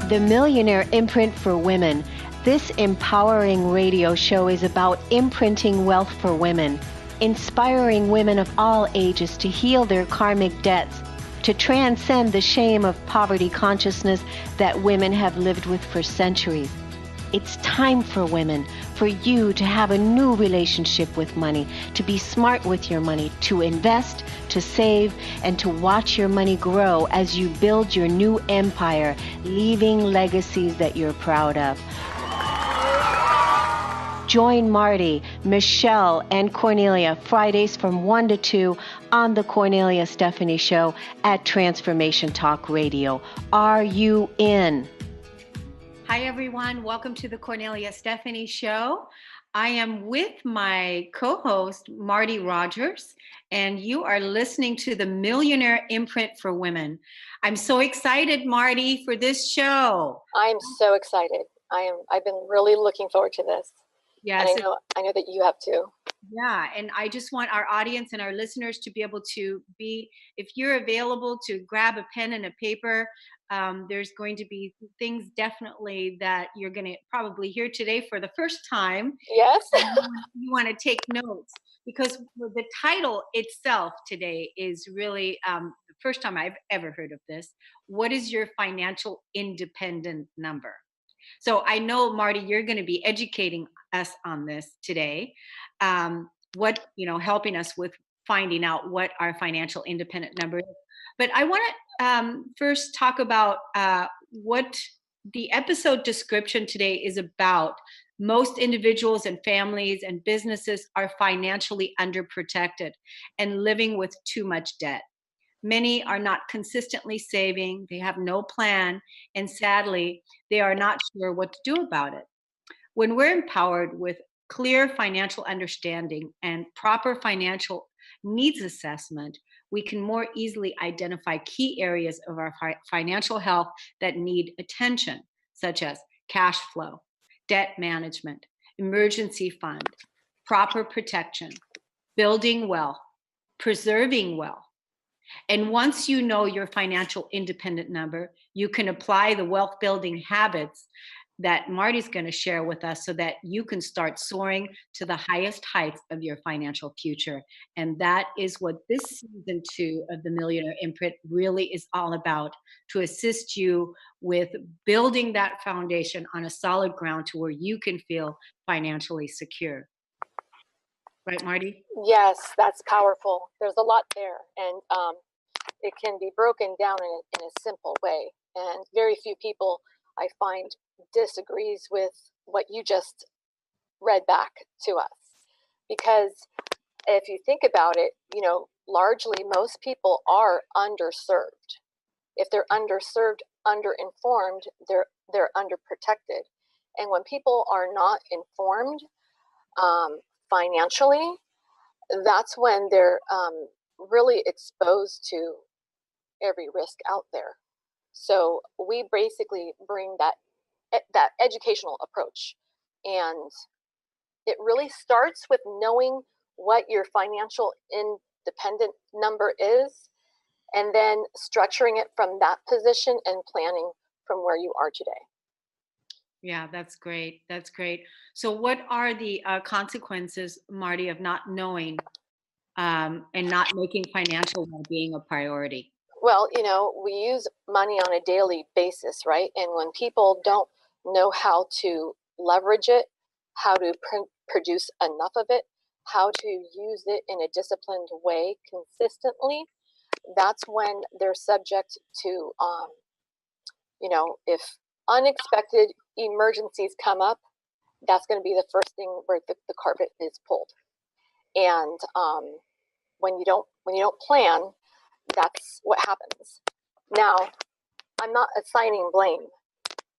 The Millionaire Imprint for Women. This empowering radio show is about imprinting wealth for women, inspiring women of all ages to heal their karmic debts, to transcend the shame of poverty consciousness that women have lived with for centuries. It's time for women, for you to have a new relationship with money, to be smart with your money, to invest, to save, and to watch your money grow as you build your new empire, leaving legacies that you're proud of. Join Marty, Michelle, and Kornelia Fridays from 1 to 2 on the Kornelia Stephanie Show at Transformation Talk Radio. Are you in? Hi, everyone. Welcome to the Kornelia Stephanie Show. I am with my co-host, Marty Rogers, and you are listening to the Millionaire Imprint for Women. I'm so excited, Marty, for this show. I'm so excited. I've been really looking forward to this. Yes. And I know that you have too. Yeah, and I just want our audience and our listeners to be able to if you're available, to grab a pen and a paper. There's going to be things definitely that you're going to probably hear today for the first time. Yes. You want to take notes, because the title itself today is really the first time I've ever heard of this. What is your financial independent number? So I know, Marty, you're going to be educating us on this today. Helping us with finding out what our financial independent number is. But I want to first talk about what the episode description today is about. Most individuals and families and businesses are financially underprotected and living with too much debt. Many are not consistently saving, they have no plan, and sadly, they are not sure what to do about it. When we're empowered with clear financial understanding and proper financial needs assessment, we can more easily identify key areas of our financial health that need attention, such as cash flow, debt management, emergency fund, proper protection, building wealth, preserving wealth. And once you know your financial independent number, you can apply the wealth building habits that Marty's going to share with us so that you can start soaring to the highest heights of your financial future. And that is what this season 2 of the Millionaire Imprint really is all about, to assist you with building that foundation on a solid ground to where you can feel financially secure. Right, Marty? Yes, that's powerful. There's a lot there, and it can be broken down in a simple way. And very few people, I find, disagrees with what you just read back to us. Because if you think about it, largely most people are underserved. If they're underserved, underinformed, they're underprotected. And when people are not informed financially, that's when they're really exposed to every risk out there. So we basically bring that educational approach, and it really starts with knowing what your financial independent number is, and then structuring it from that position and planning from where you are today. Yeah, that's great. That's great. So what are the consequences, Marty, of not knowing and not making financial well-being a priority? Well, we use money on a daily basis, right? And when people don't know how to leverage it, how to produce enough of it, how to use it in a disciplined way consistently, that's when they're subject to, if unexpected emergencies come up, that's going to be the first thing where the carpet is pulled. And when you don't plan, that's what happens. Now, I'm not assigning blame.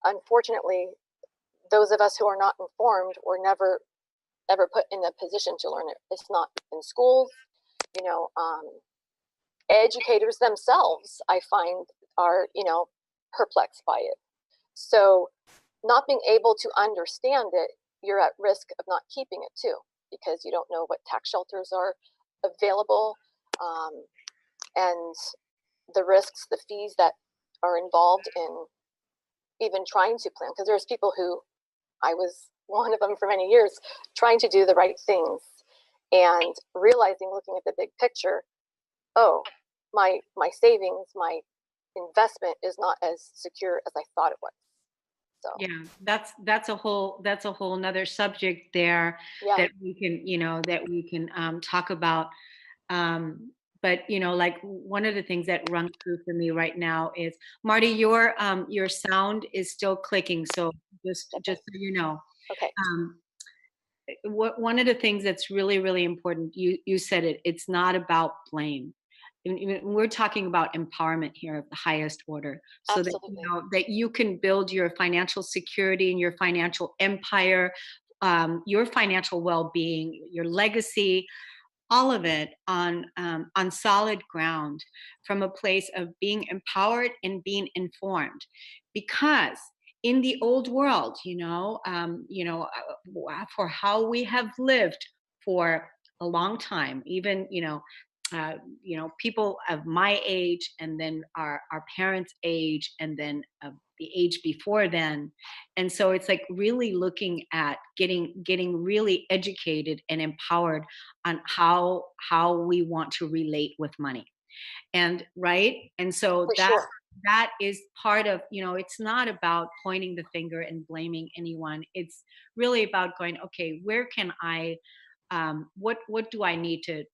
Unfortunately, those of us who are not informed were never ever put in a position to learn it. It's not in schools. Educators themselves, I find, are perplexed by it. So not being able to understand it, you're at risk of not keeping it too, because you don't know what tax shelters are available, and the risks, the fees that are involved in even trying to plan, because there's people who, I was one of them for many years, trying to do the right things and realizing, looking at the big picture, oh, my savings, my investment is not as secure as I thought it was. So Yeah, that's a whole nother subject there yeah, that we can, that we can talk about. But like one of the things that runs through for me right now is, Marty, your sound is still clicking. So just so you know, okay, um, one of the things that's really, really important, you said it, it's not about blame. We're talking about empowerment here of the highest order, so that absolutely, that you can build your financial security and your financial empire, your financial well-being, your legacy, all of it on solid ground, from a place of being empowered and being informed. Because in the old world, for how we have lived for a long time, even people of my age, and then our parents' age, and then the age before then. And so it's like really looking at getting really educated and empowered on how we want to relate with money. And right, and so for sure. that is part of, it's not about pointing the finger and blaming anyone. It's really about going, okay, where can I, what do I need to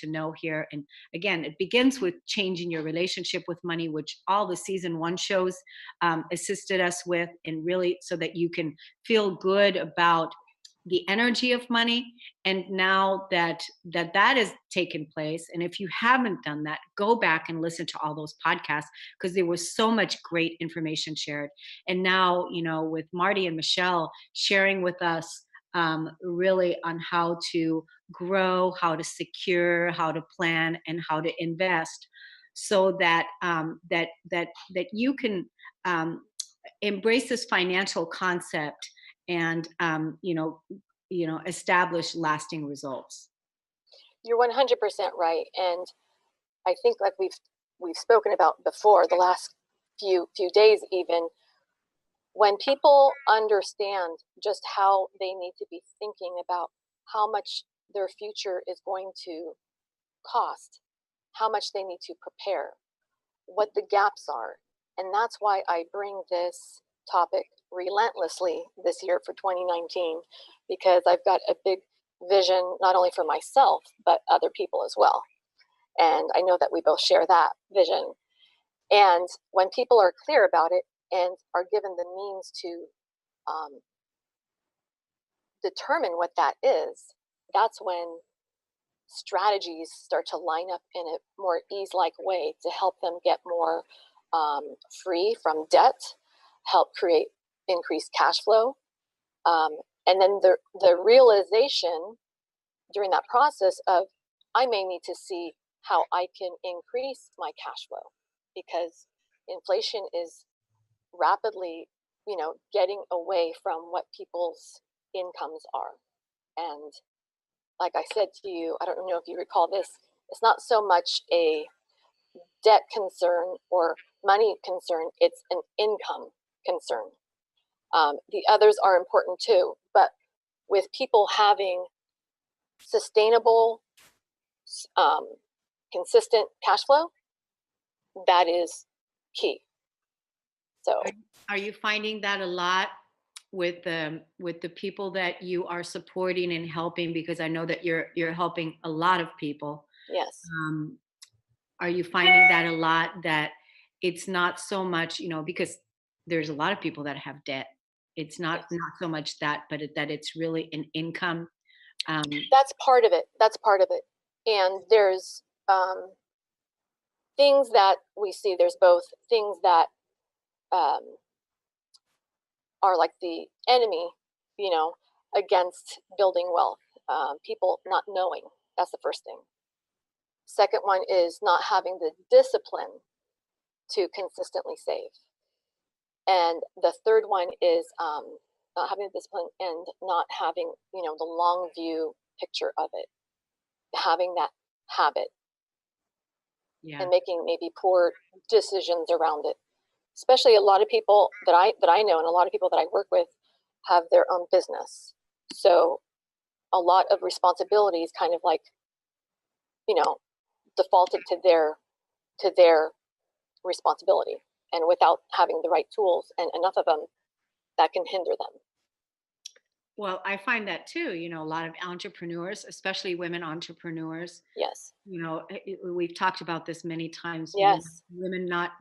know here? And again, it begins with changing your relationship with money, which all the season one shows assisted us with, and really so that you can feel good about the energy of money. And now that has taken place, and if you haven't done that, go back and listen to all those podcasts, because there was so much great information shared. And now, with Marty and Michelle sharing with us, really on how to grow, how to secure, how to plan, and how to invest, so that that you can embrace this financial concept, and establish lasting results. You're 100% right, and I think, like we've spoken about before, the last few days even, when people understand just how they need to be thinking about how much their future is going to cost, how much they need to prepare, what the gaps are. And that's why I bring this topic relentlessly this year for 2019, because I've got a big vision, not only for myself, but other people as well. And I know that we both share that vision. And when people are clear about it and are given the means to um, determine what that is, that's when strategies start to line up in a more ease-like way to help them get more free from debt, help create increased cash flow, and then the realization during that process of, I may need to see how I can increase my cash flow, because inflation is rapidly, getting away from what people's incomes are. And like I said to you, I don't know if you recall this, it's not so much a debt concern or money concern, it's an income concern. The others are important too, but with people having sustainable, um, consistent cash flow, that is key. So Are you finding that a lot with the people that you are supporting and helping? Because I know that you're helping a lot of people. yes, Um, are you finding that a lot, that it's not so much, because there's a lot of people that have debt. It's yes, not so much that, but that it's really an income. Um, that's part of it. That's part of it. And there's things that we see. There's both things that um, are like the enemy, you know, against building wealth. People not knowing. That's the first thing. Second one is not having the discipline to consistently save. And the third one is not having the discipline and not having, the long view picture of it, having that habit yeah. and making maybe poor decisions around it. especially a lot of people that I know and a lot of people that I work with have their own business. So a lot of responsibilities kind of like, defaulted to their responsibility, and without having the right tools and enough of them, that can hinder them. Well, I find that too. A lot of entrepreneurs, especially women entrepreneurs, Yes. we've talked about this many times. Yes. Women not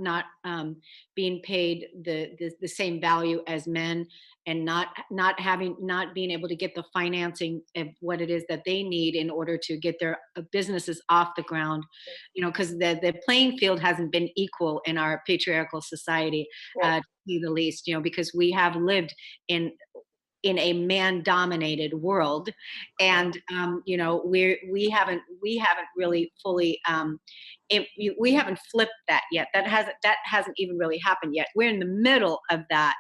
being paid the same value as men, and not being able to get the financing of what it is that they need in order to get their businesses off the ground. Because the playing field hasn't been equal in our patriarchal society, Right. to say the least. Because we have lived in a man dominated world, and we haven't really fully we haven't flipped that yet. That hasn't even really happened yet. We're in the middle of that.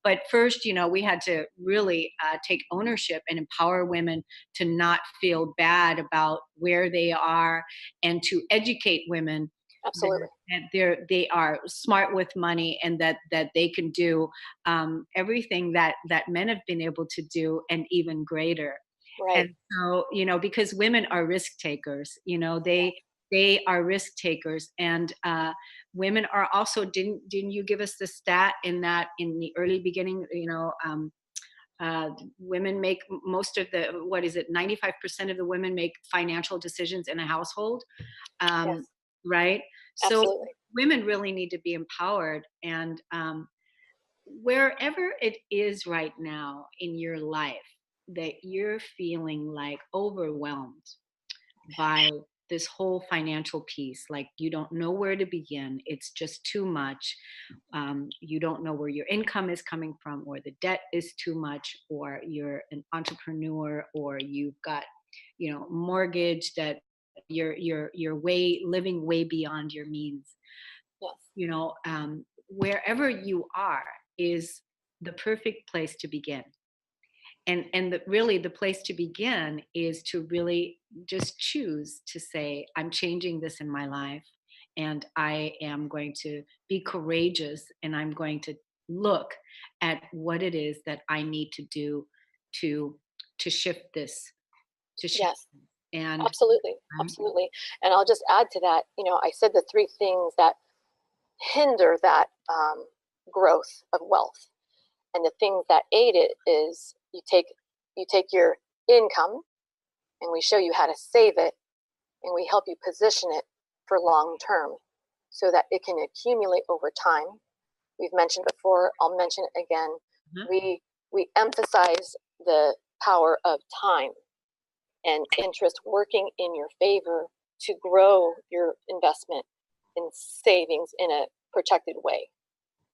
But first, we had to really take ownership and empower women to not feel bad about where they are, and to educate women Absolutely. that they are smart with money, and that they can do everything that men have been able to do, and even greater. Right. And so, because women are risk takers, they are risk takers. And women are also, didn't you give us the stat in the early beginning, women make most of the, what is it, 95% of the women make financial decisions in a household. Yes. Right? So Absolutely. women really need to be empowered. And wherever it is right now in your life that you're feeling like overwhelmed by this whole financial piece, like you don't know where to begin, it's just too much. You don't know where your income is coming from, or the debt is too much, or you're an entrepreneur, or you've got mortgage that you're living way beyond your means. Yes. Wherever you are is the perfect place to begin. And really the place to begin is to really just choose to say, I'm changing this in my life, and I am going to be courageous, and I'm going to look at what it is that I need to do to to shift this to shift Yes. this. And Absolutely. um, Absolutely. And I'll just add to that, I said the three things that hinder that growth of wealth, and the things that aid it is you take your income, and we show you how to save it, and we help you position it for long term so that it can accumulate over time. We've mentioned before, I'll mention it again. mhm. We emphasize the power of time and interest working in your favor to grow your investment in savings in a protected way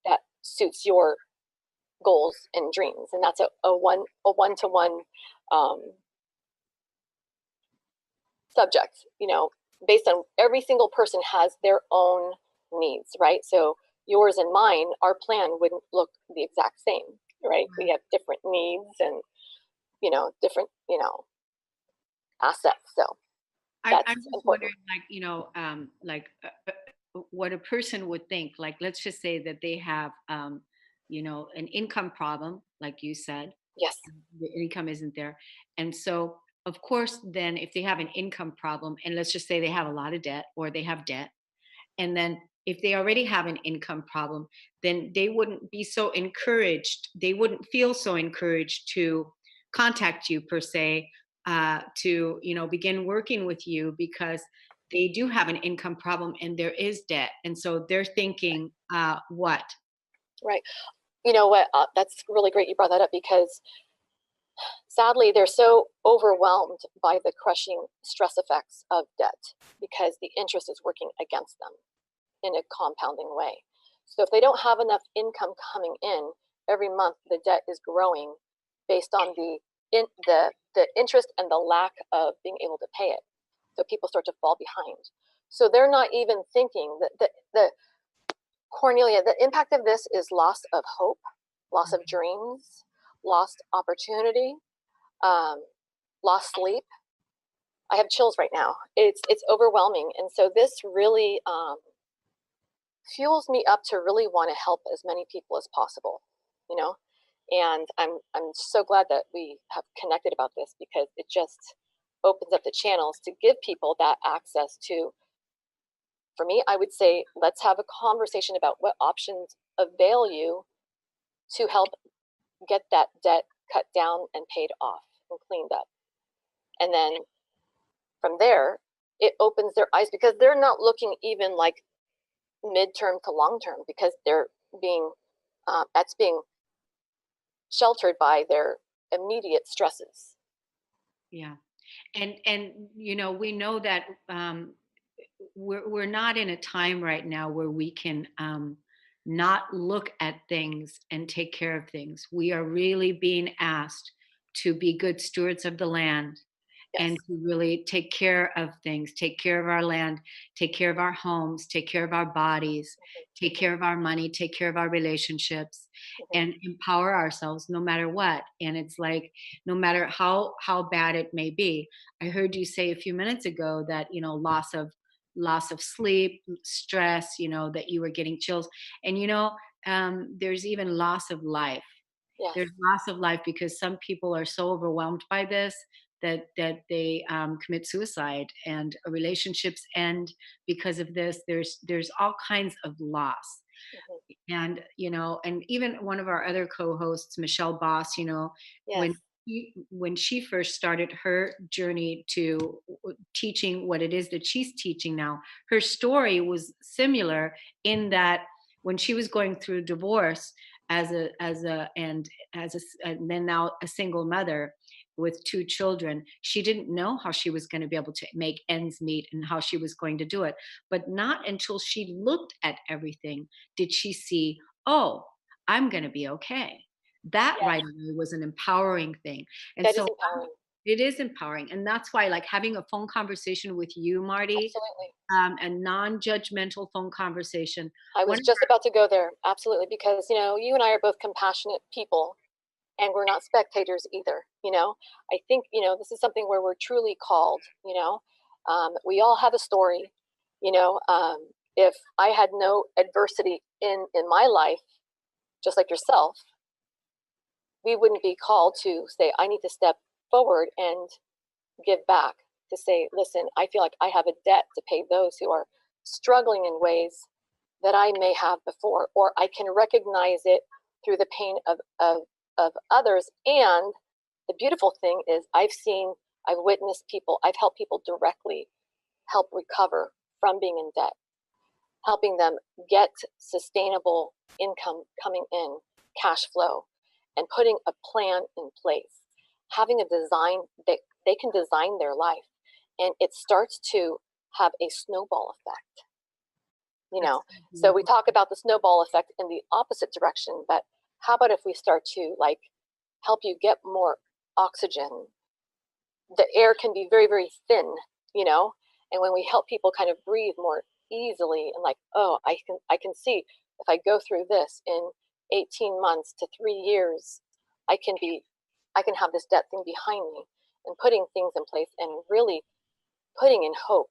that suits your goals and dreams. And that's a one-to-one subject, based on every single person has their own needs, right? So yours and mine, our plan wouldn't look the exact same, right? We have different needs and, different, assets. So that's I'm just important. wondering, what a person would think. Like, let's just say that they have, an income problem, like you said, Yes. the income isn't there. And so, of course, then if they have an income problem, and let's just say they have a lot of debt, or they have debt, and then if they already have an income problem, then they wouldn't be so encouraged. They wouldn't feel so encouraged to contact you per se, to begin working with you, because they do have an income problem and there is debt, and so they're thinking, what? Right. You know what? That's really great you brought that up, because sadly they're so overwhelmed by the crushing stress effects of debt, because the interest is working against them in a compounding way. So if they don't have enough income coming in every month, the debt is growing based on the interest and the lack of being able to pay it. So people start to fall behind. So they're not even thinking that the Cornelia, the impact of this is loss of hope, loss of dreams, lost opportunity, um, lost sleep. I have chills right now. It's overwhelming, and so this really fuels me up to really want to help as many people as possible, you know? And I'm so glad that we have connected about this, because it just opens up the channels to give people that access to, for me, I would say, let's have a conversation about what options avail you to help get that debt cut down and paid off and cleaned up. And then from there, it opens their eyes, because they're not looking even like midterm to long term, because they're being that's being sheltered by their immediate stresses. Yeah. And you know, we know that we're not in a time right now where we can not look at things and take care of things. We are really being asked to be good stewards of the land Yes. and to really take care of things, take care of our land, take care of our homes, take care of our bodies, take care of our money, take care of our relationships, Mm-hmm. and empower ourselves no matter what. And it's like, no matter how bad it may be. I heard you say a few minutes ago that, you know, loss of sleep, stress, you know, that you were getting chills. And you know, there's even loss of life. Yes. There's loss of life because some people are so overwhelmed by this that they commit suicide, and relationships end because of this. There's all kinds of loss. Mm-hmm. And you know, and even one of our other co-hosts, Michelle Boss, you know, Yes. when when she first started her journey to teaching what it is that she's teaching now, her story was similar in that when she was going through divorce and then now a single mother with two children, she didn't know how she was going to be able to make ends meet and how she was going to do it. But not until she looked at everything did she see, oh, I'm going to be okay. That Yes. right away was an empowering thing. And That is so empowering. it is empowering. And that's why, like, having a phone conversation with you, Marty, Absolutely. a non-judgmental phone conversation. I One was of just about to go there. Absolutely. Because, you and I are both compassionate people, and we're not spectators either. I think, this is something where we're truly called. We all have a story. If I had no adversity in my life, just like yourself, we wouldn't be called to say, I need to step forward and give back, to say, listen, I feel like I have a debt to pay those who are struggling in ways that I may have before, or I can recognize it through the pain of others. And the beautiful thing is, I've witnessed people, I've helped people directly help recover from being in debt, helping them get sustainable income coming in, cash flow, and putting a plan in place, having a design that they can design their life. And it starts to have a snowball effect. That's So we beautiful. talk about the snowball effect in the opposite direction, but how about if we start to help you get more oxygen? The air can be very, very thin, and when we help people kind of breathe more easily, and oh, I can see, if I go through this in 18 months to 3 years, I can have this debt thing behind me, and putting things in place and really putting in hope,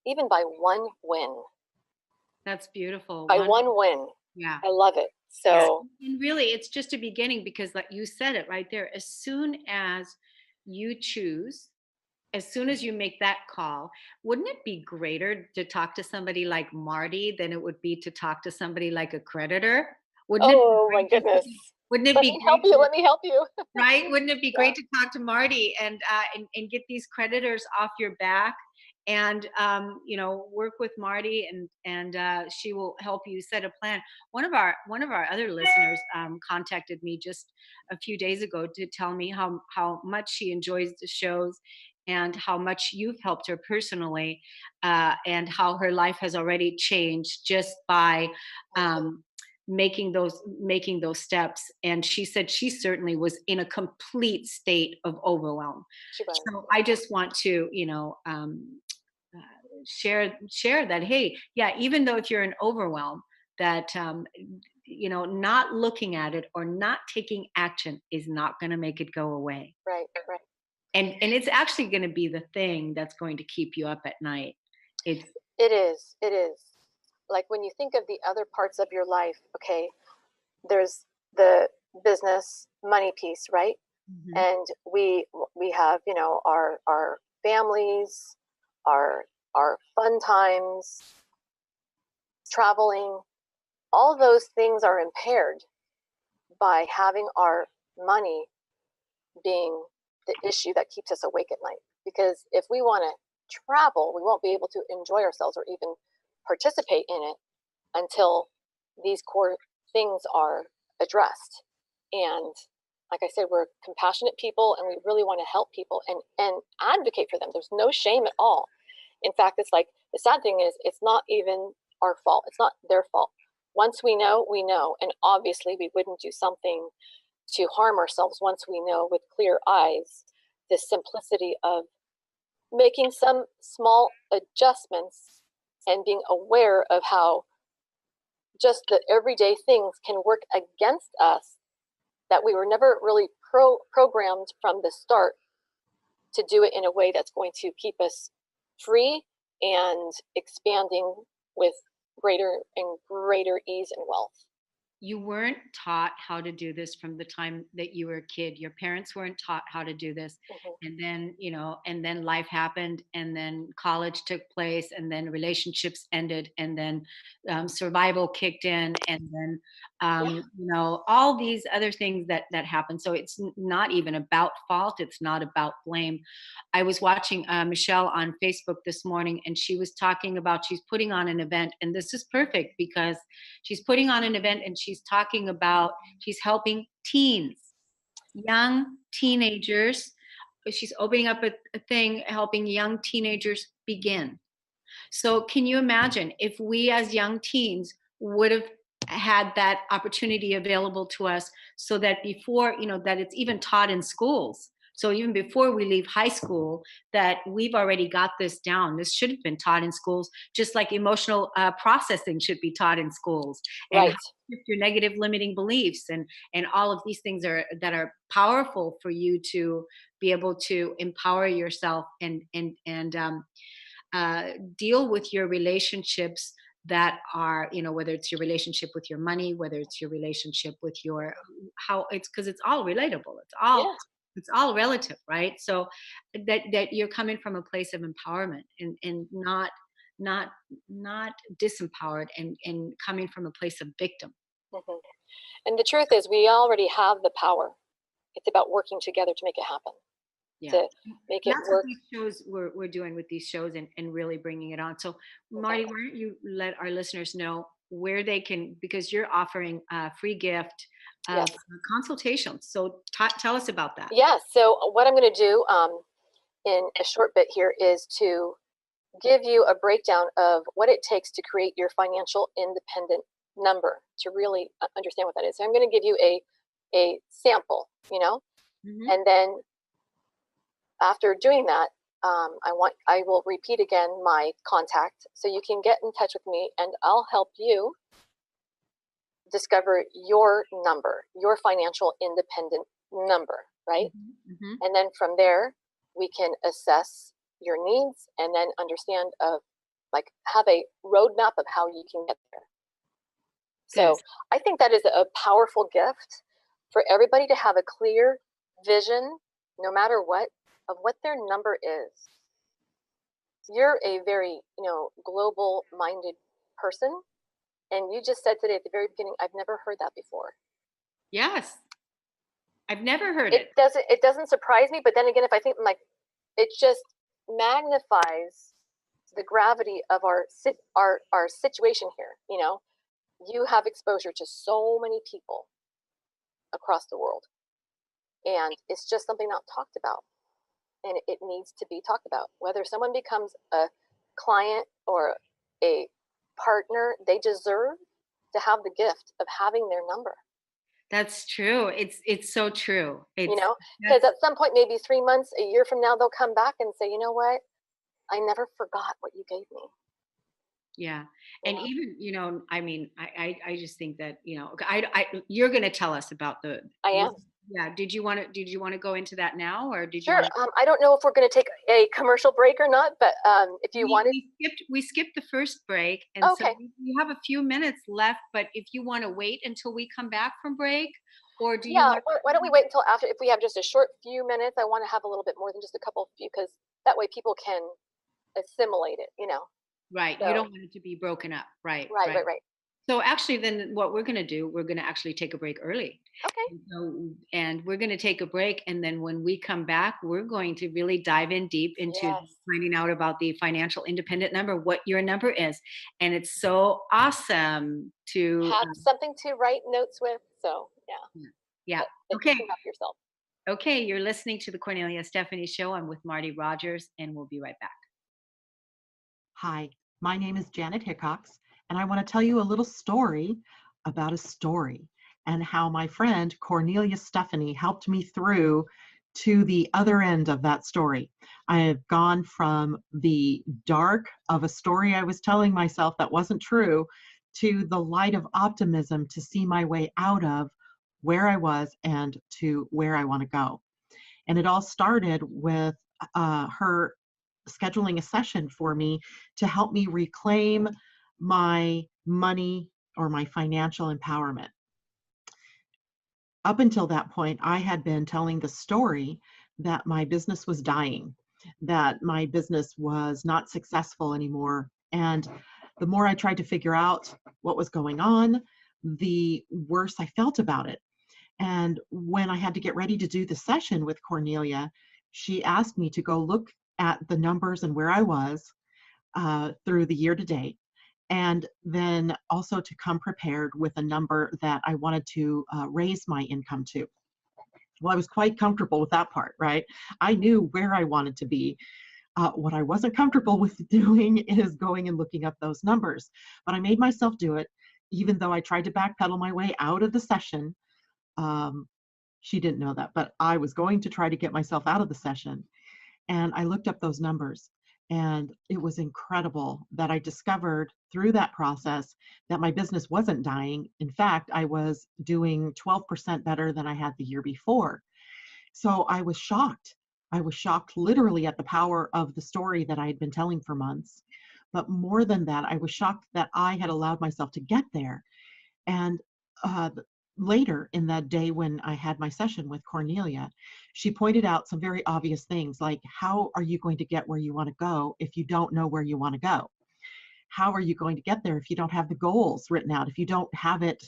even by one win. That's beautiful. By one win. Yeah. I love it. Yeah. So And really, it's just a beginning because, like you said it right there, as soon as you choose, as soon as you make that call, wouldn't it be greater to talk to somebody like Marty than it would be to talk to somebody like a creditor? Wouldn't it be oh my great? goodness. Wouldn't it Let be me help great you. to, Let me help you. right? Wouldn't it be Yeah. great to talk to Marty and get these creditors off your back, and you know, work with Marty, and she will help you set a plan. One of our other listeners contacted me just a few days ago to tell me how much she enjoys the shows and how much you've helped her personally, and how her life has already changed just by um, making those steps. And she said she certainly was in a complete state of overwhelm. She was. So I just want to, uh, share that, hey, yeah, even though if you're in overwhelm, that not looking at it or not taking action is not going to make it go away. Right, right. And it's actually going to be the thing that's going to keep you up at night. It's It is. It is. like when you think of the other parts of your life, okay, there's the business money piece, right? Mhm. And we have, you know, our families, our fun times, traveling, all those things are impaired by having our money being the issue that keeps us awake at night. Because if we want to travel, we won't be able to enjoy ourselves or even participate in it until these core things are addressed. And like I said, we're compassionate people and we really want to help people and advocate for them. There's no shame at all. In fact, it's like the sad thing is it's not even our fault. It's not their fault. Once we know, we know. And obviously we wouldn't do something to harm ourselves once we know with clear eyes the simplicity of making some small adjustments and being aware of how just the everyday things can work against us that we were never really programmed from the start to do it in a way that's going to keep us free and expanding with greater and greater ease and wealth. You weren't taught how to do this from the time that you were a kid. Your parents weren't taught how to do this. Mm-hmm. And then, and then life happened, and then college took place, and then relationships ended, and then survival kicked in, and then, Yeah. all these other things that happen. So it's not even about fault. It's not about blame. I was watching Michelle on Facebook this morning, and she was talking about she's putting on an event, and this is perfect because she's putting on an event and she's talking about she's helping teens, young teenagers. She's opening up a thing helping young teenagers begin. So can you imagine if we as young teens would have had that opportunity available to us, so that before, that it's even taught in schools. So even before we leave high school, that we've already got this down. This should have been taught in schools, just like emotional processing should be taught in schools, and how Right. to shift your negative limiting beliefs, and all of these things that are powerful for you to be able to empower yourself and deal with your relationships that are, whether it's your relationship with your money, whether it's your relationship with your how it's because it's all relatable, Yeah. it's all relative, right? So that you're coming from a place of empowerment, and not not disempowered, and coming from a place of victim. Mm-hmm. And the truth is, we already have the power. It's about working together to make it happen, Yeah. to make it That's what work. these shows we're doing with these shows, and really bringing it on. So, Marty, Exactly. why don't you let our listeners know where they can, because you're offering a free gift of Yes. consultations. So tell us about that. Yeah. So what I'm going to do in a short bit here is to give you a breakdown of what it takes to create your financial independent number to really understand what that is. So I'm going to give you a sample, Hmm. and then after doing that, I will repeat again my contact so you can get in touch with me, and I'll help you discover your number, your financial independent number, right? Hmm. Hmm. And then from there, we can assess your needs and then understand like have a roadmap of how you can get there. Good. So I think that is a powerful gift for everybody to have a clear vision, no matter what, of what their number is. You're a very, global minded person. And you just said today at the very beginning, I've never heard that before. Yes, I've never heard It it. doesn't surprise me, but then again, if I think like it just magnifies the gravity of our situation here. You have exposure to so many people across the world, and it's just something not talked about, and it needs to be talked about. Whether someone becomes a client or a partner, they deserve to have the gift of having their number. That's true. It's so true. You It's know, because that's at some point, maybe 3 months, a year from now, they'll come back and say, you know what, I never forgot what you gave me. Yeah. You And know, even, I mean, I just think that, you're going to tell us about I am. Yeah. Did you want to go into that now, or did you Sure. want to? I don't know if we're going to take a commercial break or not, but if you wanted. We skipped the first break, and so Okay. we have a few minutes left. But if you want to wait until we come back from break, or do you Yeah. want? Why don't we wait until after? If we have just a short few minutes, I want to have a little bit more than just a couple few, because that way people can assimilate it. Right. You So don't want it to be broken up. Right. right, Right. right, right. So actually, then what we're going to do, we're going to actually take a break early. Okay. And we're going to take a break. And then when we come back, we're going to really dive in deep into Yes. finding out about the financial independent number, what your number is. And it's so awesome to, Have something to write notes with. So yeah, yeah. that you Okay. can help yourself. Okay. You're listening to the Cornelia Stephanie Show. I'm with Marty Rogers, and we'll be right back. Hi, my name is Janet Hickox, and I want to tell you a little story about a story and how my friend Cornelia Stephanie helped me through to the other end of that story. I have gone from the dark of a story I was telling myself that wasn't true to the light of optimism to see my way out of where I was and to where I want to go. And it all started with her scheduling a session for me to help me reclaim my money or my financial empowerment. Up until that point, I had been telling the story that my business was dying, that my business was not successful anymore. And the more I tried to figure out what was going on, the worse I felt about it. And when I had to get ready to do the session with Cornelia, she asked me to go look at the numbers and where I was through the year to date, and then also to come prepared with a number that I wanted to raise my income to. Well, I was quite comfortable with that part, right? I knew where I wanted to be. What I wasn't comfortable with doing is going and looking up those numbers. But I made myself do it, even though I tried to backpedal my way out of the session. Um, she didn't know that, but I was going to try to get myself out of the session. And I looked up those numbers, and it was incredible that I discovered through that process that my business wasn't dying. In fact, I was doing 12% better than I had the year before. So I was shocked. I was shocked literally at the power of the story that I had been telling for months. But more than that, I was shocked that I had allowed myself to get there. And uh, later in that day when I had my session with Cornelia, she pointed out some very obvious things like, how are you going to get where you want to go if you don't know where you want to go? How are you going to get there if you don't have the goals written out, if you don't have it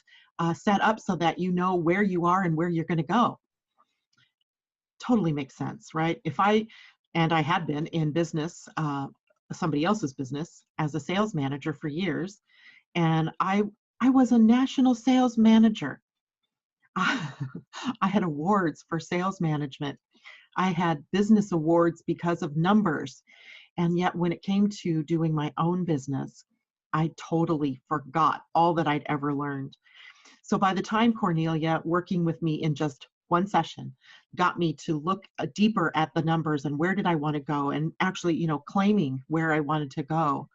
set up so that you know where you are and where you're going to go? Totally makes sense, right? And I had been in business, somebody else's business, as a sales manager for years, and I was a national sales manager. I had awards for sales management. I had business awards because of numbers. And yet when it came to doing my own business, I totally forgot all that I'd ever learned. So by the time Cornelia, working with me in just one session, got me to look deeper at the numbers and where did I want to go, and actually, claiming where I wanted to go,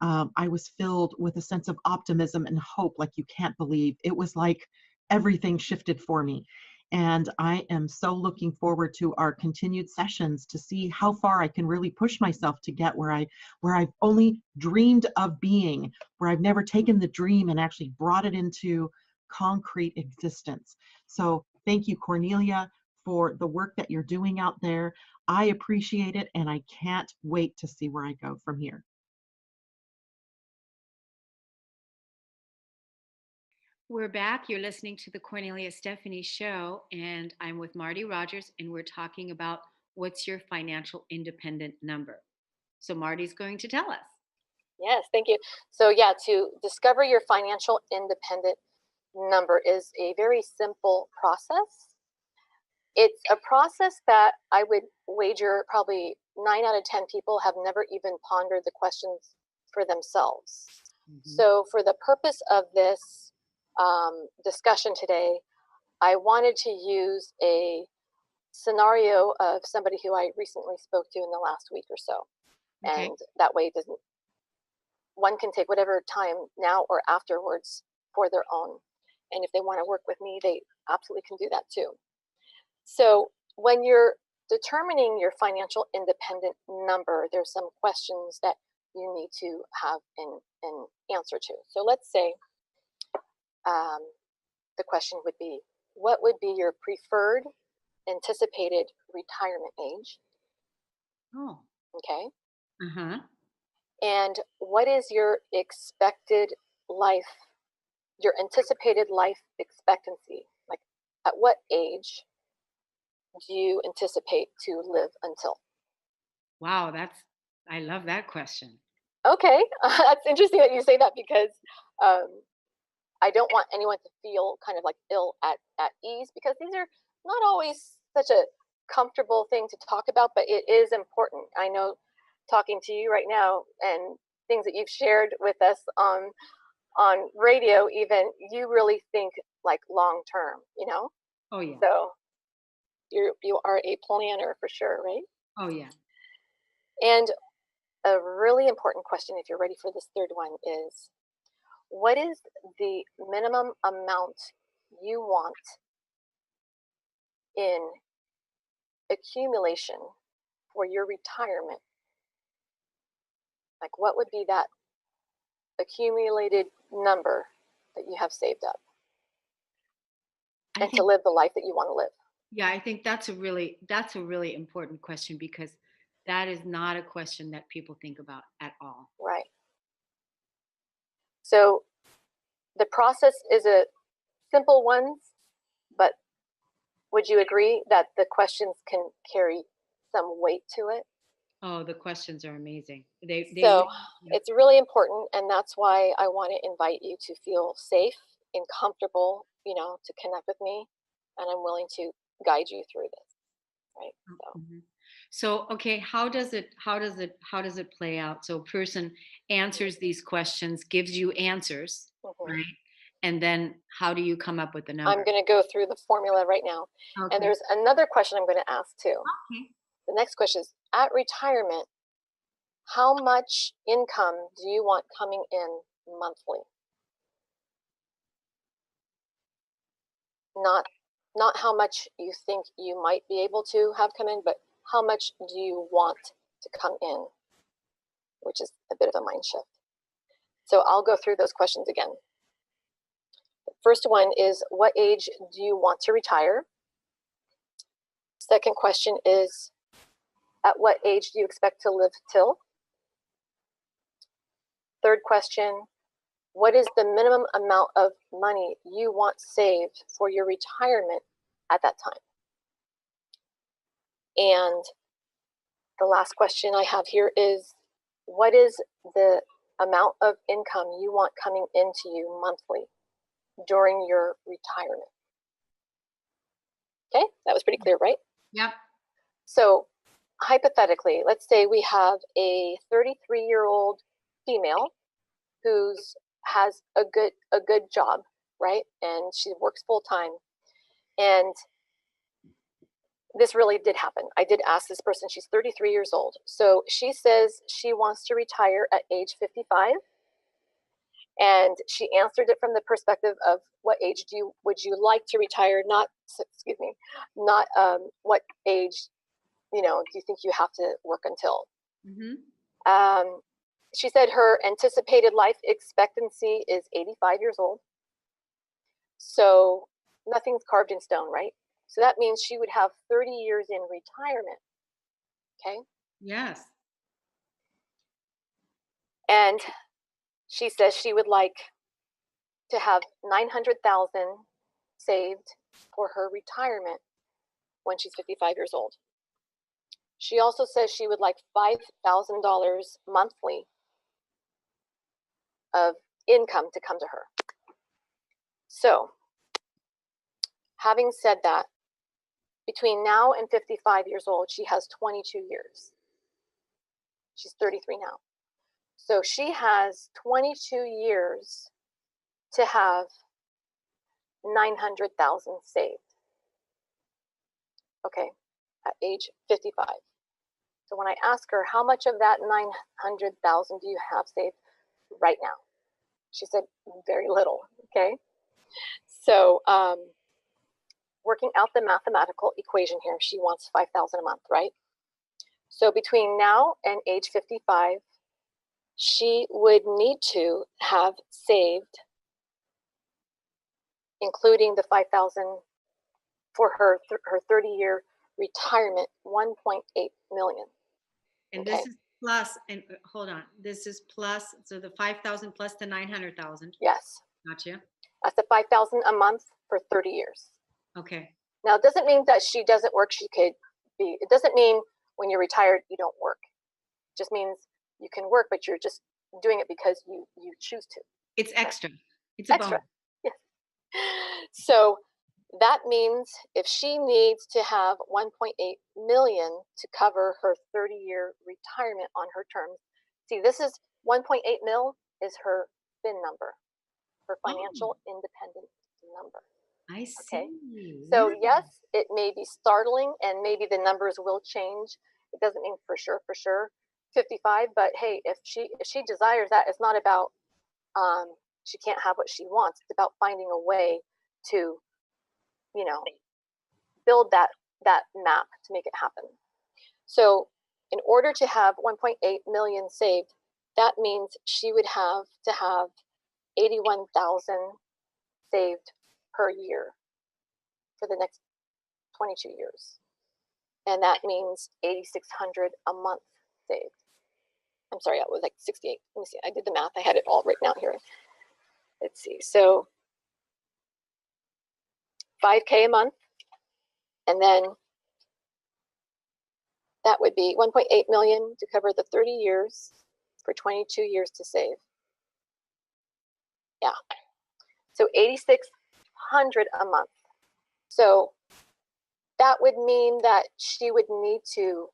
I was filled with a sense of optimism and hope like you can't believe. It was like everything shifted for me. And I am so looking forward to our continued sessions to see how far I can really push myself to get where I've only dreamed of being, where I've never taken the dream and actually brought it into concrete existence. So thank you, Cornelia, for the work that you're doing out there. I appreciate it, and I can't wait to see where I go from here. We're back. You're listening to the Cornelia Stephanie Show, and I'm with Marty Rogers, and we're talking about what's your financial independent number. So Marty's going to tell us. Yes, thank you. So yeah, to discover your financial independent number is a very simple process. It's a process that I would wager probably 9 out of 10 people have never even pondered the questions for themselves. Mm-hmm. So for the purpose of this discussion today, I wanted to use a scenario of somebody who I recently spoke to in the last week or so. Okay. And that way one can take whatever time now or afterwards for their own. And if they want to work with me, they absolutely can do that too. So when you're determining your financial independent number, there's some questions that you need to have an answer to. So let's say the question would be, what would be your preferred anticipated retirement age? Oh. Okay. Uh-huh. And what is your expected life, your anticipated life expectancy? Like, at what age do you anticipate to live until? Wow, I love that question. Okay, that's interesting that you say that, because um, I don't want anyone to feel kind of like ill at ease, because these are not always such a comfortable thing to talk about, but it is important. I know, talking to you right now and things that you've shared with us on radio, even, you really think like long term, you know? Oh yeah. So you are a planner for sure, right? Oh yeah. And a really important question, if you're ready for this third one, is what is the minimum amount you want in accumulation for your retirement? Like, what would be that accumulated number that you have saved up, I and to think, live the life that you want to live? yeah, I think that's a really important question, because that is not a question that people think about at all. Right. So the process is a simple one, but would you agree that the questions can carry some weight to it? Oh, the questions are amazing. They So really, yeah. it's really important, and that's why I want to invite you to feel safe and comfortable, to connect with me, and I'm willing to guide you through this, right? So, Mhm. So, okay, how does it play out? So a person answers these questions, gives you answers, mhm. right? And then how do you come up with the I'm number? going to go through the formula right now, and Okay. there's another question I'm going to ask too. Okay. The next question is, at retirement, how much income do you want coming in monthly? Not not how much you think you might be able to have come in, but how much do you want to come in, which is a bit of a mind shift. So I'll go through those questions again. The first one is, what age do you want to retire? Second question is, at what age do you expect to live till? Third question, what is the minimum amount of money you want saved for your retirement at that time? And the last question I have here is, what is the amount of income you want coming into you monthly during your retirement? Okay, that was pretty clear, right? Yep. So hypothetically, let's say we have a 33-year-old female who's has a good job, right? And she works full time. And this really did happen. I did ask this person, she's 33 years old. So she says she wants to retire at age 55. And she answered it from the perspective of, what age would you like to retire? Not, excuse me, not what age, do you think you have to work until? Mm-hmm. She said her anticipated life expectancy is 85 years old. So nothing's carved in stone, right? So that means she would have 30 years in retirement. Okay. Yes. And she says she would like to have 900,000 saved for her retirement when she's 55 years old. She also says she would like $5,000 monthly of income to come to her. So, having said that, between now and 55 years old, she has 22 years. She's 33 now. So she has 22 years to have 900,000 saved. Okay, at age 55. So when I ask her, how much of that 900,000 do you have saved right now? She said, very little. Okay. So working out the mathematical equation here, she wants $5,000 a month, right? So between now and age 55, she would need to have saved, including the 5,000 for her 30-year retirement, 1.8 million. And Okay. this is plus, and hold on, this is plus, so the 5,000 plus the 900,000. Yes. Gotcha. That's the 5,000 a month for 30 years. Okay. Now, it doesn't mean that she doesn't work. She could be, it doesn't mean when you're retired, you don't work. It just means you can work, but you're just doing it because you choose to. It's extra. It's a Extra. bonus. Yes. So that means if she needs to have 1.8 million to cover her 30-year retirement on her terms. See, this is 1.8 mil is her FIN number, her financial independent number. I see. Okay. So Yeah. yes, it may be startling and maybe the numbers will change. It doesn't mean for sure 55, but hey, if she desires that, it's not about she can't have what she wants. It's about finding a way to, you know, build that map to make it happen. So in order to have 1.8 million saved, that means she would have to have 81,000 saved per year for the next 22 years. And that means 8,600 a month saved. I'm sorry, it was like 68. Let me see. I did the math. I had it all written out here. Let's see. So 5K a month. And then that would be 1.8 million to cover the 30 years for 22 years to save. Yeah. So 8,600 a month. So that would mean that she would need to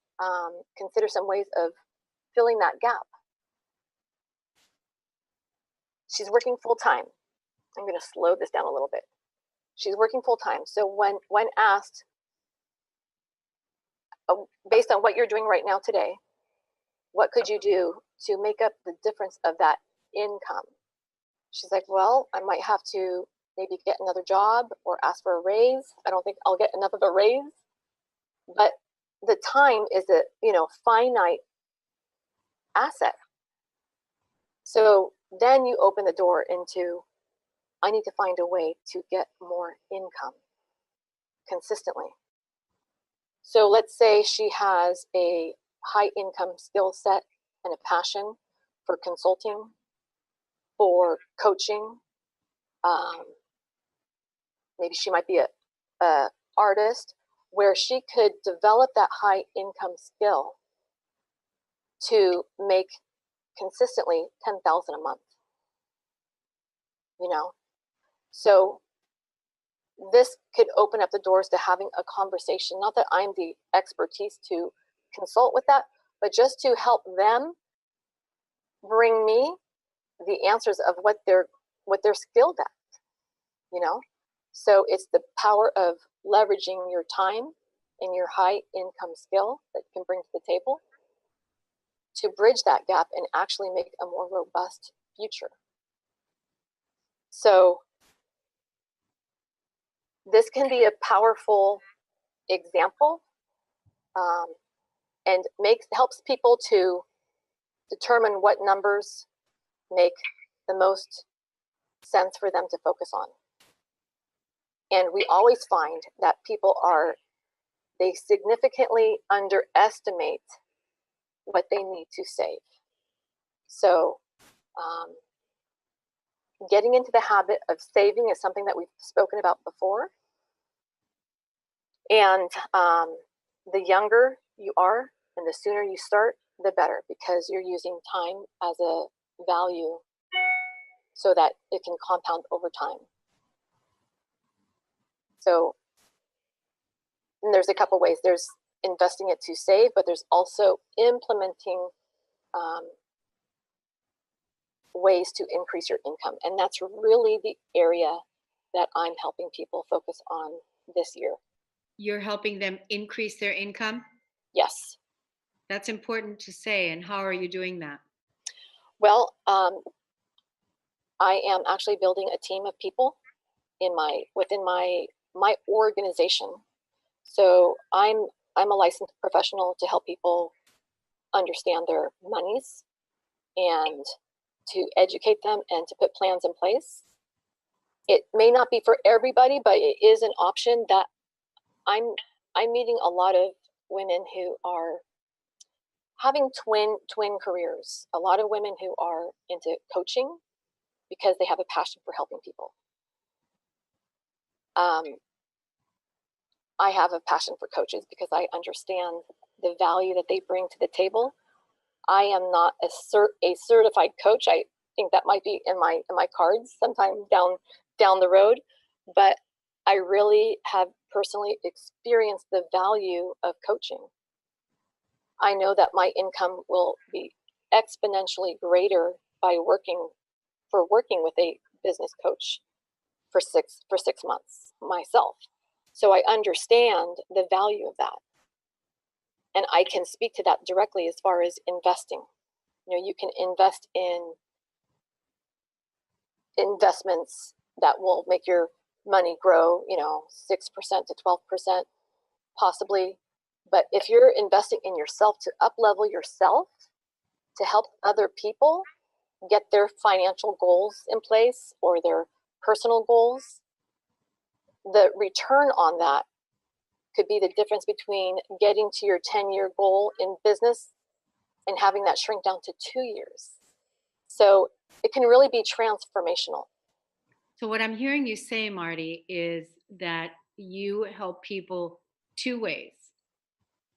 consider some ways of filling that gap. She's working full time. I'm going to slow this down a little bit. She's working full time. So when asked, based on what you're doing right now today, what could you do to make up the difference of that income? She's like, well, I might have to maybe get another job or ask for a raise. I don't think I'll get enough of a raise. But the time is a finite asset. So then you open the door into, I need to find a way to get more income consistently. So let's say she has a high income skill set and a passion for consulting, for coaching. Maybe she might be a artist where she could develop that high income skill to make consistently 10,000 a month. So this could open up the doors to having a conversation. Not that I'm the expertise to consult with that, but just to help them bring me the answers of what they're skilled at. So it's the power of leveraging your time and your high income skill that you can bring to the table to bridge that gap and actually make a more robust future. So this can be a powerful example and helps people to determine what numbers make the most sense for them to focus on. And we always find that people they significantly underestimate what they need to save. So getting into the habit of saving is something that we've spoken about before. And the younger you are and the sooner you start, the better, because you're using time as a value so that it can compound over time. So and there's a couple ways. There's investing it to save, but there's also implementing ways to increase your income. And that's really the area that I'm helping people focus on this year. You're helping them increase their income? Yes. That's important to say. And how are you doing that? Well, I am actually building a team of people within my my organization. So I'm a licensed professional to help people understand their monies and to educate them and to put plans in place. It may not be for everybody, but it is an option that I'm meeting a lot of women who are having twin careers. A lot of women who are into coaching because they have a passion for helping people. I have a passion for coaches because I understand the value that they bring to the table. I am not a certified coach. I think that might be in my cards sometime down the road, but I really have personally experienced the value of coaching. I know that my income will be exponentially greater by working with a business coach for 6 months myself. So I understand the value of that. And I can speak to that directly as far as investing. You know, you can invest in investments that will make your money grow, 6% to 12%, possibly. But if you're investing in yourself to up-level yourself, to help other people get their financial goals in place or their personal goals, the return on that could be the difference between getting to your 10-year goal in business and having that shrink down to 2 years. So it can really be transformational. So what I'm hearing you say, Marty, is that you help people two ways.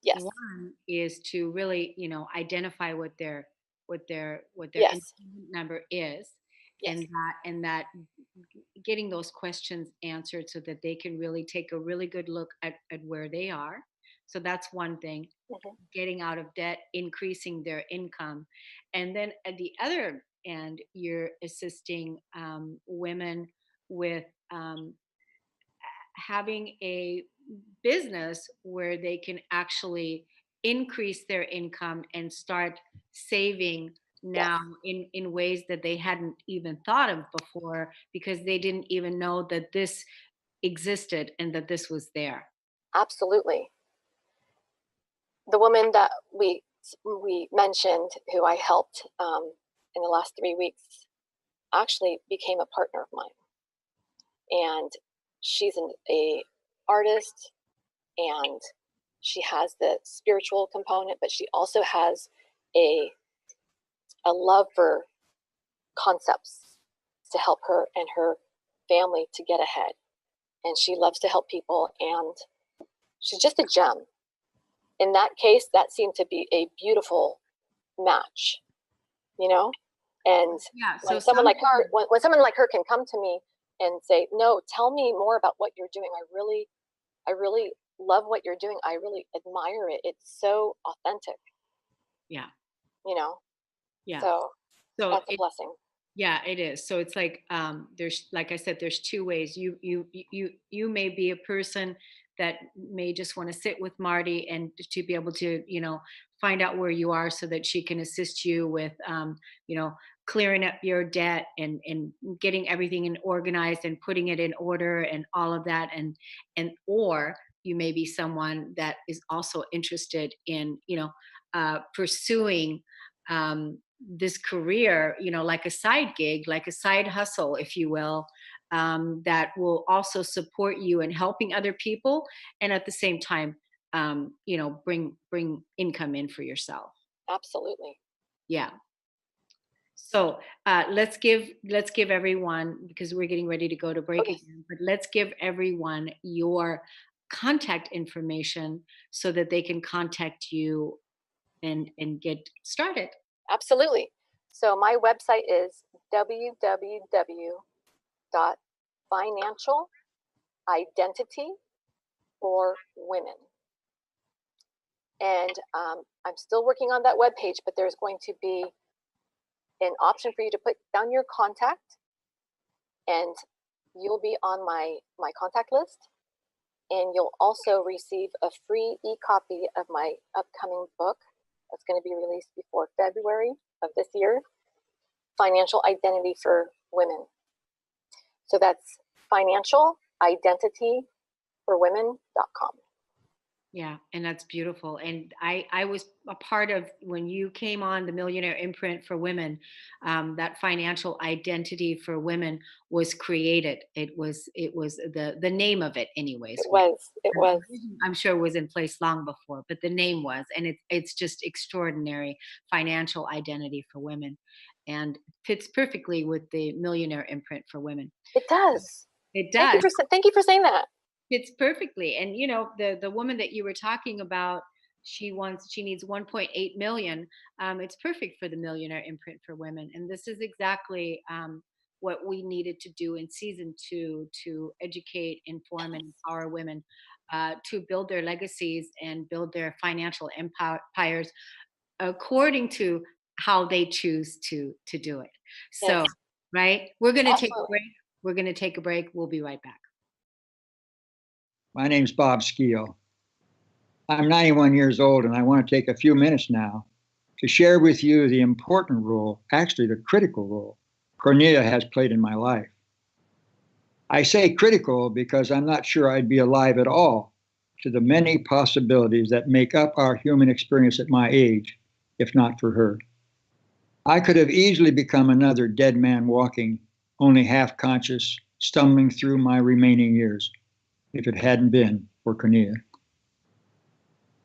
Yes. One is to really, identify what their Yes. independent number is, Yes. and that getting those questions answered so that they can really take a really good look at where they are. So that's one thing. Mhm. Getting out of debt, increasing their income, and then at the other end, you're assisting women with having a business where they can actually increase their income and start saving now in ways that they hadn't even thought of before, because they didn't even know that this existed and that this was there. Absolutely. The woman that we mentioned, who I helped in the last 3 weeks, actually became a partner of mine, and she's a artist, and she has the spiritual component, but she also has a love for concepts to help her and her family to get ahead. And she loves to help people, and she's just a gem. In that case, that seemed to be a beautiful match, And Yeah. when someone like her, when someone like her can come to me and say, "No, tell me more about what you're doing. I really love what you're doing. I really admire it. It's so authentic." Yeah. Yeah. So So that's a blessing. yeah, it is. So it's like there's, like I said, there's two ways. You may be a person that may just want to sit with Marty and to be able to, find out where you are so that she can assist you with, you know, clearing up your debt and getting everything in organized and putting it in order and all of that. And or you may be someone that is also interested in, pursuing this career, like a side gig, like a side hustle, if you will, that will also support you in helping other people, and at the same time, bring income in for yourself. Absolutely. Yeah. So let's give everyone, because we're getting ready to go to break Okay. again, but let's give everyone your contact information so that they can contact you and get started. Absolutely. So my website is www.financialidentityforwomen. And I'm still working on that webpage, but there's going to be an option for you to put down your contact, and you'll be on my contact list. And you'll also receive a free e-copy of my upcoming book that's going to be released before February of this year, Financial Identity for Women. So that's Financial Identity imprintforwomen.com. Yeah, and that's beautiful. And I was a part of when you came on the Millionaire Imprint for Women. That financial identity for women was created. It was the name of it, anyways. It was. I'm sure was in place long before, but the name was, and it's just extraordinary financial identity for women, and fits perfectly with the Millionaire Imprint for Women. It does. It Thank you does. thank you for saying that. Fits perfectly. And the woman that you were talking about, she needs 1.8 million. It's perfect for the Millionaire Imprint for Women. And this is exactly what we needed to do in season 2, to educate, inform, and empower women to build their legacies and build their financial empires according to how they choose to do it. So, Yes, right, we're going to take a absolutely. break. We're going to take a break. We'll be right back. My name's Bob Skeel. I'm 91 years old, and I want to take a few minutes now to share with you the important role, actually the critical role, Kornelia has played in my life. I say critical because I'm not sure I'd be alive at all to the many possibilities that make up our human experience at my age, if not for her. I could have easily become another dead man walking, only half conscious, stumbling through my remaining years, if it hadn't been for Kornelia.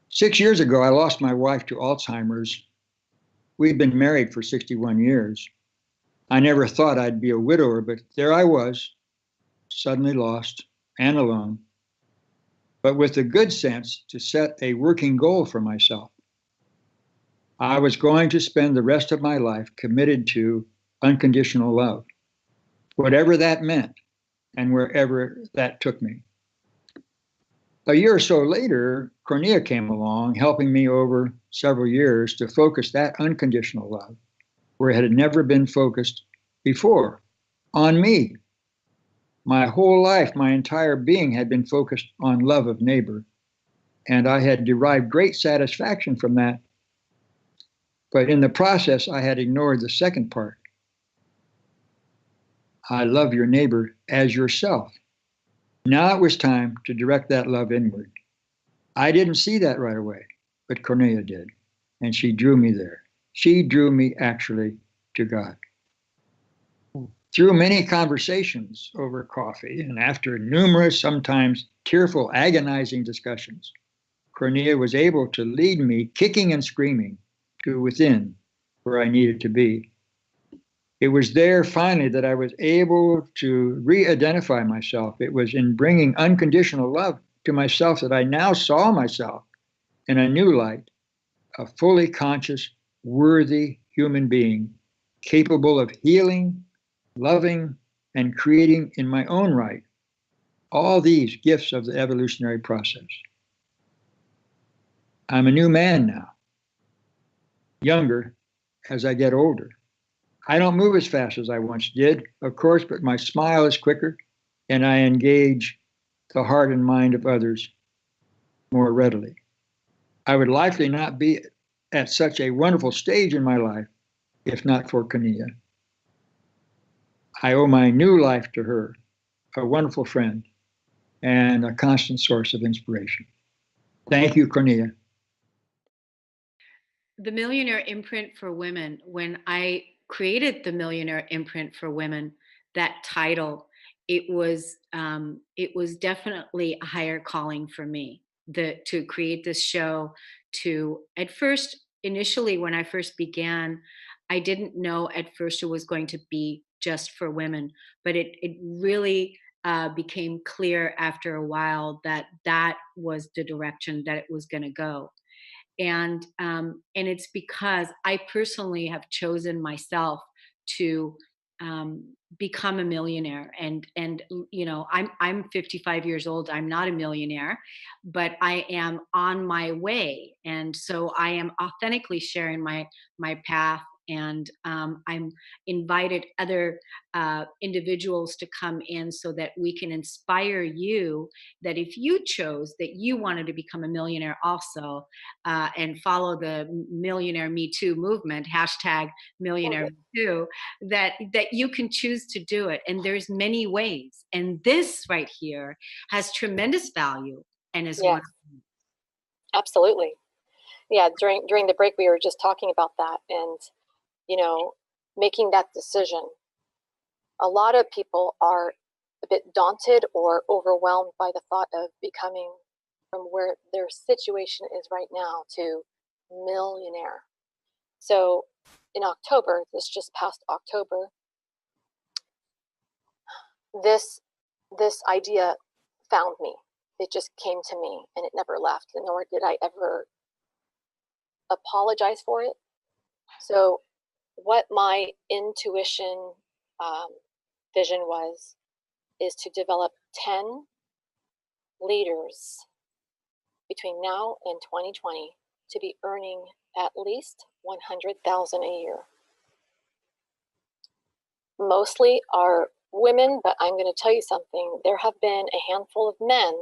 6 years ago, I lost my wife to Alzheimer's. We'd been married for 61 years. I never thought I'd be a widower, but there I was, suddenly lost and alone, but with the good sense to set a working goal for myself. I was going to spend the rest of my life committed to unconditional love, whatever that meant and wherever that took me. A year or so later, Kornelia came along, helping me over several years to focus that unconditional love where it had never been focused before, on me. My whole life, my entire being had been focused on love of neighbor, and I had derived great satisfaction from that. But in the process, I had ignored the second part. I love your neighbor as yourself. Now it was time to direct that love inward. I didn't see that right away, but Kornelia did, and she drew me there. She drew me actually to God. Through many conversations over coffee and after numerous, sometimes tearful, agonizing discussions, Kornelia was able to lead me, kicking and screaming, to within where I needed to be. It was there finally that I was able to re-identify myself. It was in bringing unconditional love to myself that I now saw myself in a new light, a fully conscious, worthy human being, capable of healing, loving, and creating in my own right all these gifts of the evolutionary process. I'm a new man now, younger as I get older. I don't move as fast as I once did, of course, but my smile is quicker, and I engage the heart and mind of others more readily. I would likely not be at such a wonderful stage in my life if not for Kornelia. I owe my new life to her, a wonderful friend and a constant source of inspiration. Thank you, Kornelia. The Millionaire Imprint for Women, when I created the Millionaire Imprint for Women, that title, it was definitely a higher calling for me, to create this show. To at first, initially when I first began, I didn't know at first it was going to be just for women, but it really became clear after a while that that was the direction that it was going to go. And it's because I personally have chosen myself to become a millionaire. And I'm 55 years old. I'm not a millionaire, but I am on my way, and so I am authentically sharing my path And I'm invited other individuals to come in so that we can inspire you, that if you chose that you wanted to become a millionaire also, and follow the Millionaire Me Too movement, hashtag Millionaire Me Too, that you can choose to do it. And there's many ways. And this right here has tremendous value and is Yes, one. absolutely. Yeah, during the break we were just talking about that, and you know, making that decision. A lot of people are a bit daunted or overwhelmed by the thought of becoming from where their situation is right now to millionaire. So in October, this just past October, this idea found me. It just came to me and it never left, and nor did I ever apologize for it. So what my intuition vision was is to develop 10 leaders between now and 2020 to be earning at least 100,000 a year. Mostly are women, but I'm going to tell you something. There have been a handful of men,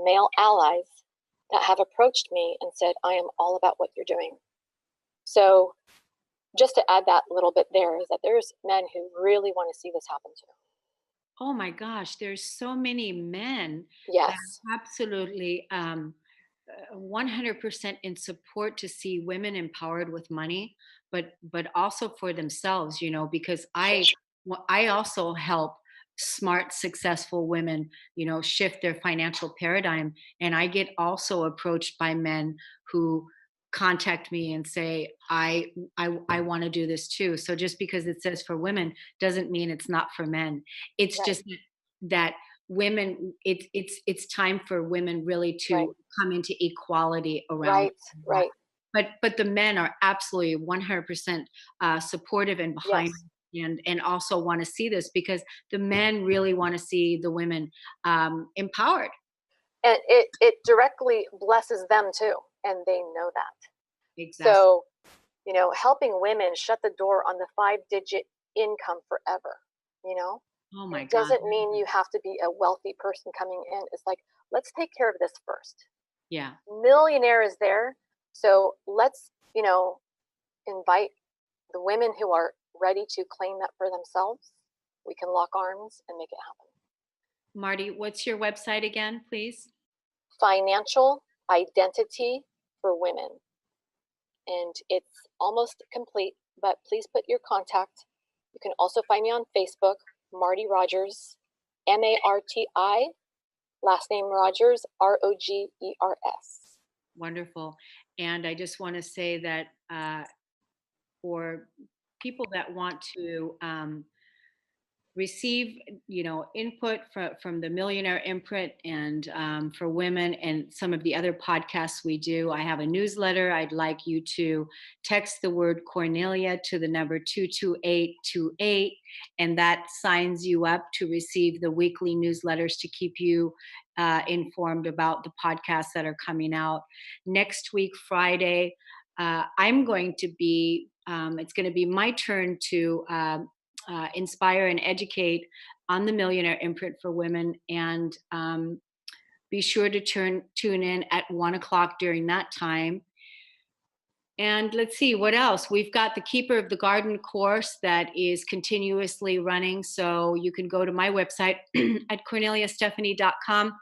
male allies, that have approached me and said, I am all about what you're doing. So just to add that little bit there, is that there's men who really want to see this happen too. Oh my gosh, there's so many men that Yes. are absolutely 100% in support to see women empowered with money, but also for themselves, because I also help smart, successful women, shift their financial paradigm. And I get also approached by men who contact me and say, I want to do this too. So just because it says for women doesn't mean it's not for men. It's Right. just that women, it's time for women really to Right. come into equality around Right. that. Right. But the men are absolutely 100% supportive and behind Yes. and also want to see this, because the men really want to see the women empowered. And it directly blesses them too, and they know that. Exactly. So, helping women shut the door on the 5-digit income forever, Oh my it God. doesn't mean you have to be a wealthy person coming in. It's like, let's take care of this first. Yeah. Millionaire is there. So let's, invite the women who are ready to claim that for themselves. We can lock arms and make it happen. Marty, what's your website again, please? Financial Identity for Women. And it's almost complete, but please put your contact. You can also find me on Facebook, Marty Rogers, Marti, last name Rogers, Rogers. Wonderful. And I just want to say that for people that want to receive input from the Millionaire Imprint, and for women and some of the other podcasts we do, I have a newsletter. I'd like you to text the word Kornelia to the number 22828, and that signs you up to receive the weekly newsletters to keep you informed about the podcasts that are coming out. Next week, Friday, I'm going to be it's going to be my turn to inspire and educate on the Millionaire Imprint for Women. And be sure to tune in at 1:00 during that time. And let's see what else. We've got the Keeper of the Garden course that is continuously running. So you can go to my website at corneliastephanie.com.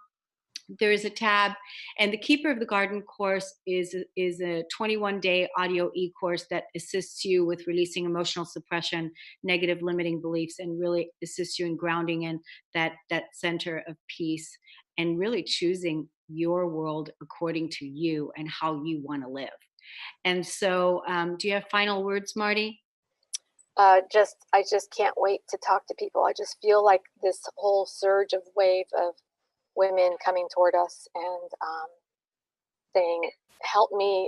There is a tab, and the Keeper of the Garden course is a 21-day audio e-course that assists you with releasing emotional suppression, negative limiting beliefs, and really assists you in grounding in that center of peace, and really choosing your world according to you and how you want to live. And so, do you have final words, Marty? I just can't wait to talk to people. I just feel like this whole surge of wave of women coming toward us and saying, help me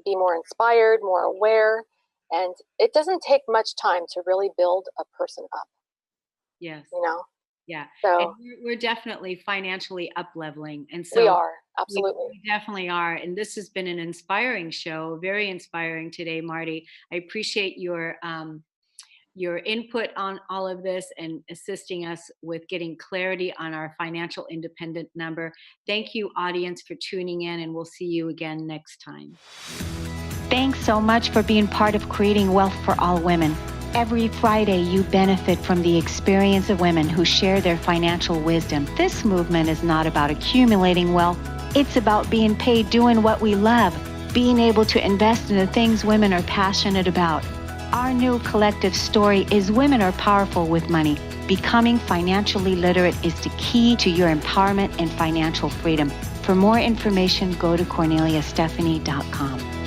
be more inspired, more aware. And it doesn't take much time to really build a person up. Yes. Yeah. So And we're definitely financially up leveling. And we so are, absolutely. we definitely are. And this has been an inspiring show, very inspiring today, Marty. I appreciate your input on all of this and assisting us with getting clarity on our financial independent number. Thank you, audience, for tuning in, and we'll see you again next time. Thanks so much for being part of Creating Wealth for All Women. Every Friday, you benefit from the experience of women who share their financial wisdom. This movement is not about accumulating wealth. It's about being paid doing what we love, being able to invest in the things women are passionate about. Our new collective story is Women Are Powerful with Money. Becoming financially literate is the key to your empowerment and financial freedom. For more information, go to KorneliaStephanie.com.